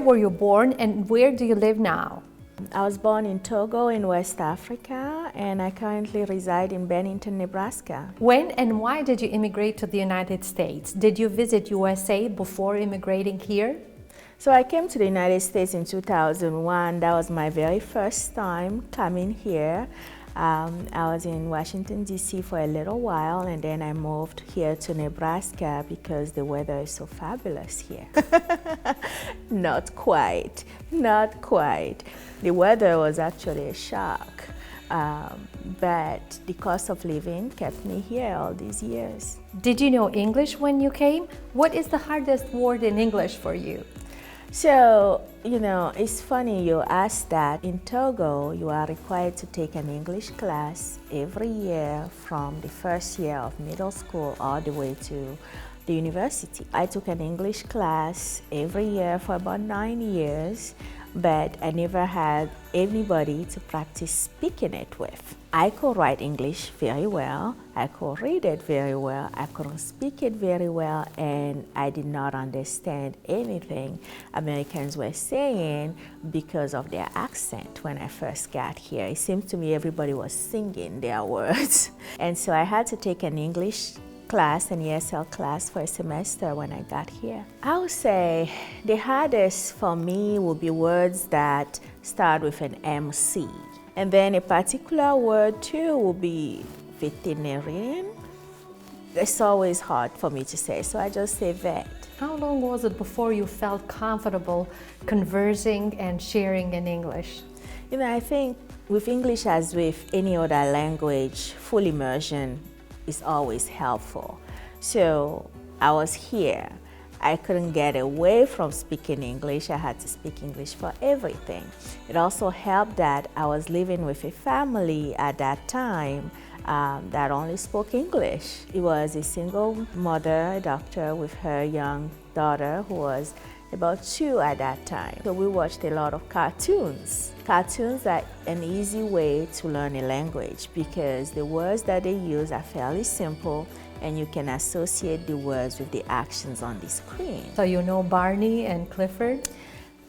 were you born and where do you live now? I was born in Togo in West Africa, and I currently reside in Bennington, Nebraska. When and why did you immigrate to the United States? Did you visit USA before immigrating here? So I came to the United States in 2001. That was my very first time coming here. I was in Washington, D.C. for a little while, and then I moved here to Nebraska because the weather is so fabulous here. Not quite, not quite. The weather was actually a shock, but the cost of living kept me here all these years. Did you know English when you came? What is the hardest word in English for you? So, it's funny you ask that. In Togo, you are required to take an English class every year from the first year of middle school all the way to the university. I took an English class every year for about 9 years, but I never had anybody to practice speaking it with. I could write English very well, I could read it very well, I couldn't speak it very well, and I did not understand anything Americans were saying because of their accent when I first got here. It seemed to me everybody was singing their words. And so I had to take an English class, an ESL class for a semester when I got here. I would say the hardest for me would be words that start with an MC. And then a particular word too will be veterinarian. It's always hard for me to say, so I just say vet. How long was it before you felt comfortable conversing and sharing in English? I think with English, as with any other language, full immersion is always helpful. So I was here. I couldn't get away from speaking English. I had to speak English for everything. It also helped that I was living with a family at that time that only spoke English. It was a single mother, a doctor, with her young daughter who was about 2 at that time. So we watched a lot of cartoons. Cartoons are an easy way to learn a language because the words that they use are fairly simple and you can associate the words with the actions on the screen. So you know Barney and Clifford?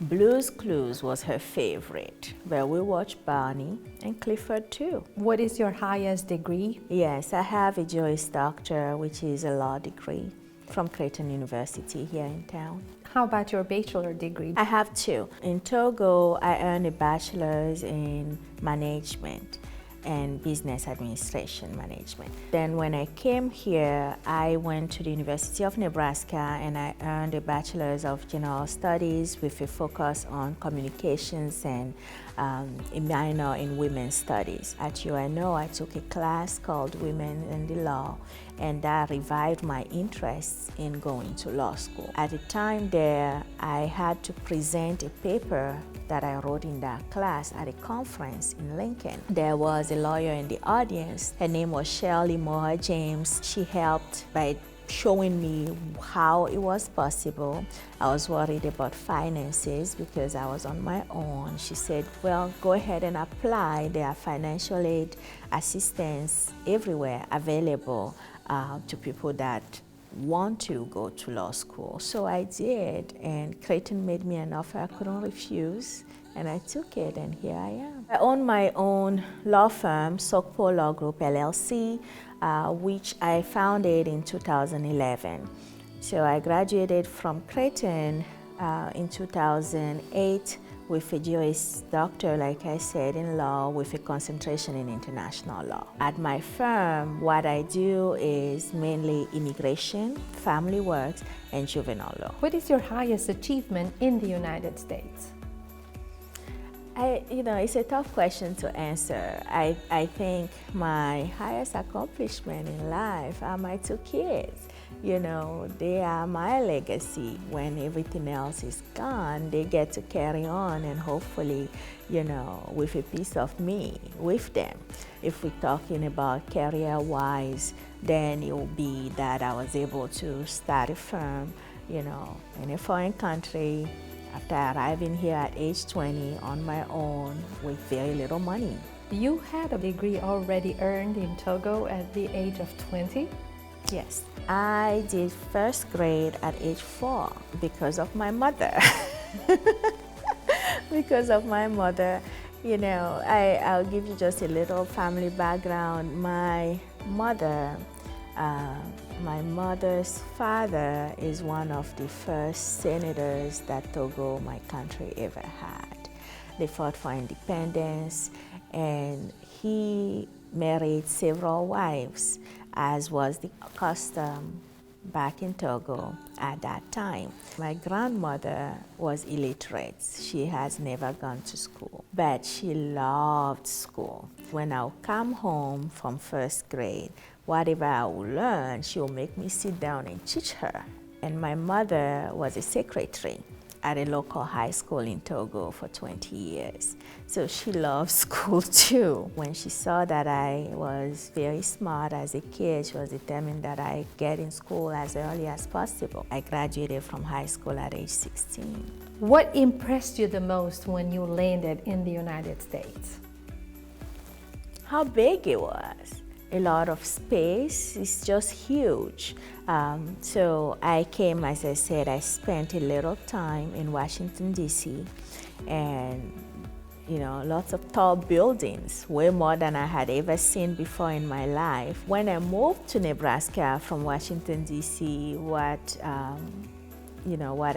Blue's Clues was her favorite, but we watched Barney and Clifford too. What is your highest degree? Yes, I have a Juris Doctor, which is a law degree from Creighton University here in town. How about your bachelor degree? I have 2. In Togo, I earned a bachelor's in management and business administration management. Then when I came here, I went to the University of Nebraska and I earned a bachelor's of general studies with a focus on communications and a minor in women's studies. At UNO, I took a class called Women in the Law, and that revived my interest in going to law school. At the time there, I had to present a paper that I wrote in that class at a conference in Lincoln. There was a lawyer in the audience. Her name was Shirley Moore James. She helped by showing me how it was possible. I was worried about finances because I was on my own. She said, well, go ahead and apply. There are financial aid assistance everywhere available to people that want to go to law school. So I did, and Creighton made me an offer I couldn't refuse, and I took it, and here I am. I own my own law firm, Sokpoh Law Group LLC, which I founded in 2011. So I graduated from Creighton in 2008 with a Juris Doctor, like I said, in law with a concentration in international law. At my firm, what I do is mainly immigration, family works, and juvenile law. What is your highest achievement in the United States? It's a tough question to answer. I think my highest accomplishment in life are my 2 kids. They are my legacy. When everything else is gone, they get to carry on and hopefully, with a piece of me with them. If we're talking about career-wise, then it will be that I was able to start a firm, in a foreign country, after arriving here at age 20 on my own with very little money. You had a degree already earned in Togo at the age of 20? Yes. I did first grade at age 4 because of my mother. Because of my mother. You know, I'll give you just a little family background. Uh, my mother's father is one of the first senators that Togo, my country, ever had. They fought for independence, and he married several wives, as was the custom back in Togo at that time. My grandmother was illiterate. She has never gone to school, but she loved school. When I would come home from first grade, whatever I would learn, she would make me sit down and teach her. And my mother was a secretary at a local high school in Togo for 20 years. So she loved school too. When she saw that I was very smart as a kid, she was determined that I get in school as early as possible. I graduated from high school at age 16. What impressed you the most when you landed in the United States? How big it was. A lot of space. It's just huge. So I came, as I said, I spent a little time in Washington, D.C., and you know, lots of tall buildings, way more than I had ever seen before in my life. When I moved to Nebraska from Washington, D.C., what I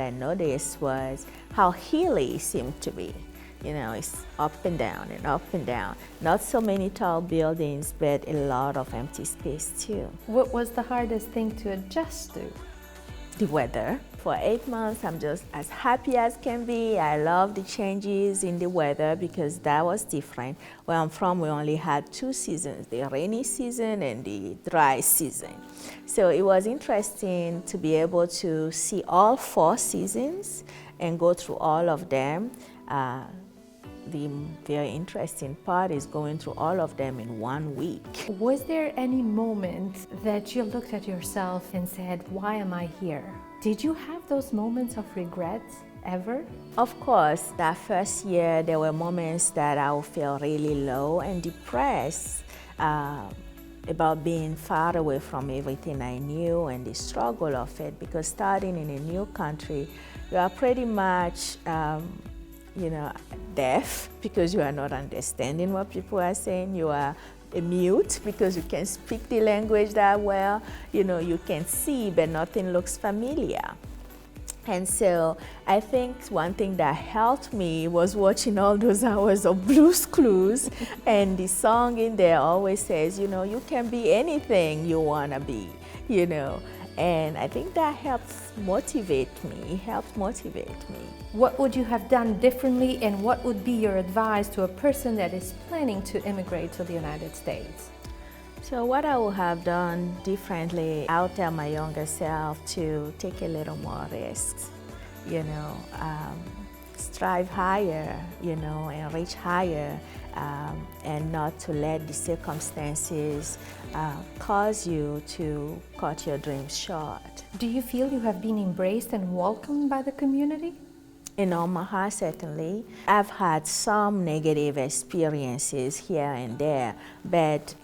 noticed was how hilly it seemed to be. You know, it's up and down and up and down. Not so many tall buildings, but a lot of empty space too. What was the hardest thing to adjust to? The weather. For 8 months, I'm just as happy as can be. I love the changes in the weather because that was different. Where I'm from, we only had 2 seasons, the rainy season and the dry season. So it was interesting to be able to see all 4 seasons and go through all of them. The very interesting part is going through all of them in 1 week. Was there any moment that you looked at yourself and said, why am I here? Did you have those moments of regrets ever? Of course, that first year there were moments that I would feel really low and depressed about being far away from everything I knew and the struggle of it, because starting in a new country, you are pretty much deaf because you are not understanding what people are saying. You are a mute because you can't speak the language that well. You know, you can see, but nothing looks familiar. And so I think one thing that helped me was watching all those hours of Blue's Clues. And the song in there always says, you know, you can be anything you want to be, you know. And I think that helped motivate me. What would you have done differently, and what would be your advice to a person that is planning to immigrate to the United States? So what I would have done differently, I would tell my younger self to take a little more risks, you know, strive higher, you know, and reach higher, and not to let the circumstances cause you to cut your dreams short. Do you feel you have been embraced and welcomed by the community? In Omaha, certainly. I've had some negative experiences here and there, but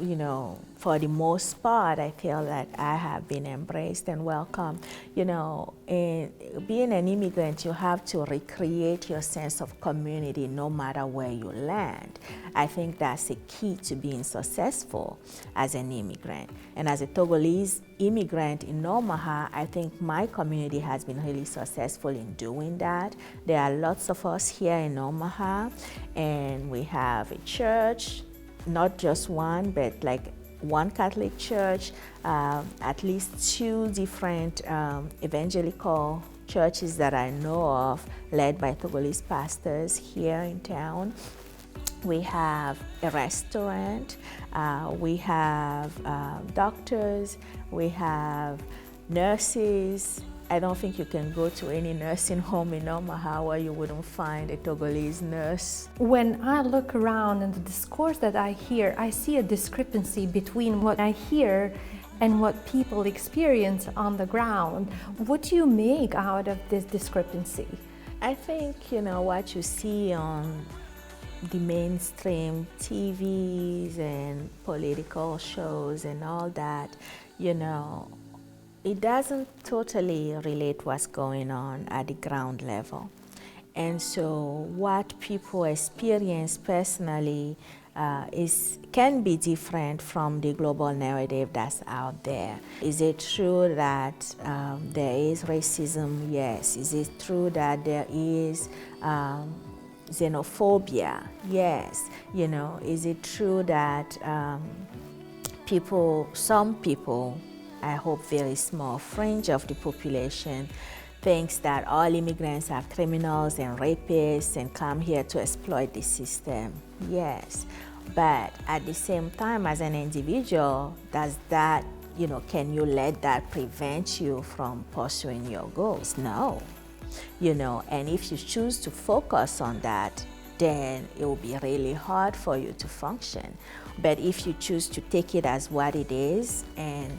you know, for the most part, I feel that I have been embraced and welcomed. You know, in being an immigrant, you have to recreate your sense of community no matter where you land. I think that's the key to being successful as an immigrant. And as a Togolese immigrant in Omaha, I think my community has been really successful in doing that. There are lots of us here in Omaha, and we have a church, not just one, but like one Catholic church, at least 2 different evangelical churches that I know of, led by Togolese pastors here in town. We have a restaurant, we have doctors, we have nurses. I don't think you can go to any nursing home in Omaha where you wouldn't find a Togolese nurse. When I look around and the discourse that I hear, I see a discrepancy between what I hear and what people experience on the ground. What do you make out of this discrepancy? I think, you know, what you see on the mainstream TVs and political shows and all that, you know, it doesn't totally relate what's going on at the ground level. And so what people experience personally can be different from the global narrative that's out there. Is it true that there is racism? Yes. Is it true that there is xenophobia? Yes. You know, is it true that some people, I hope very small fringe of the population, thinks that all immigrants are criminals and rapists and come here to exploit the system? Yes. But at the same time, as an individual, does that, you know, can you let that prevent you from pursuing your goals? No. You know, and if you choose to focus on that, then it will be really hard for you to function. But if you choose to take it as what it is and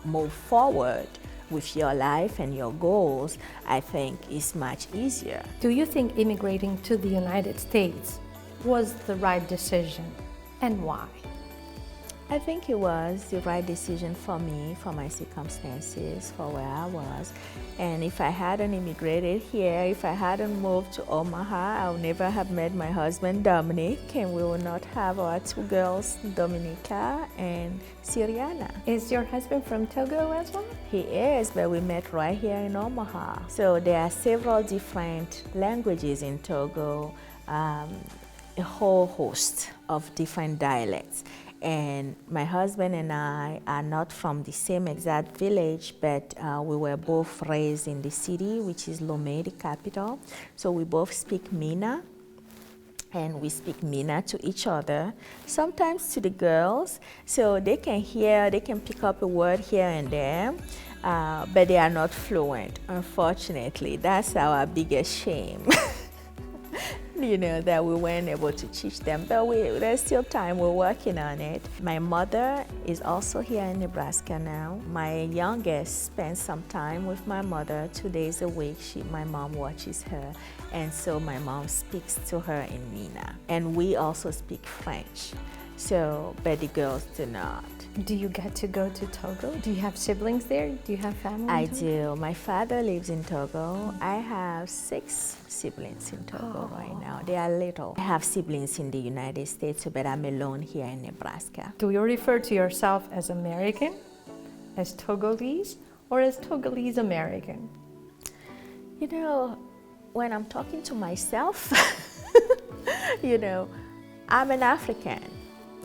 move forward with your life and your goals, I think it's much easier. Do you think immigrating to the United States was the right decision, and why? I think it was the right decision for me, for my circumstances, for where I was. And if I hadn't immigrated here, if I hadn't moved to Omaha, I would never have met my husband, Dominic, and we would not have our two girls, Dominica and Siriana. Is your husband from Togo as well? He is, but we met right here in Omaha. So there are several different languages in Togo, a whole host of different dialects. And my husband and I are not from the same exact village, but we were both raised in the city, which is Lomé, the capital. So we both speak Mina, and we speak Mina to each other, sometimes to the girls, so they can pick up a word here and there, but they are not fluent, unfortunately. That's our biggest shame. You know, that we weren't able to teach them, but there's still time, we're working on it. My mother is also here in Nebraska now. My youngest spends some time with my mother 2 days a week. My mom watches her, and so my mom speaks to her in Mina. And we also speak French, but the girls do not. Do you get to go to Togo? Do you have siblings there? Do you have family? I do. My father lives in Togo. I have 6 siblings in Togo right now. They are little. I have siblings in the United States, but I'm alone here in Nebraska. Do you refer to yourself as American, as Togolese, or as Togolese American? You know, when I'm talking to myself, you know, I'm an African.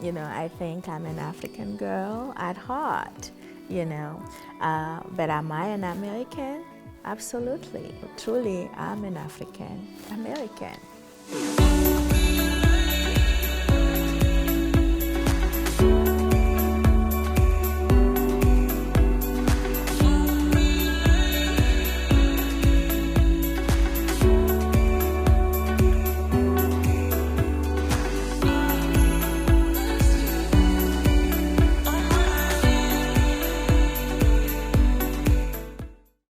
You know, I think I'm an African girl at heart, you know. But am I an American? Absolutely. Truly, I'm an African American.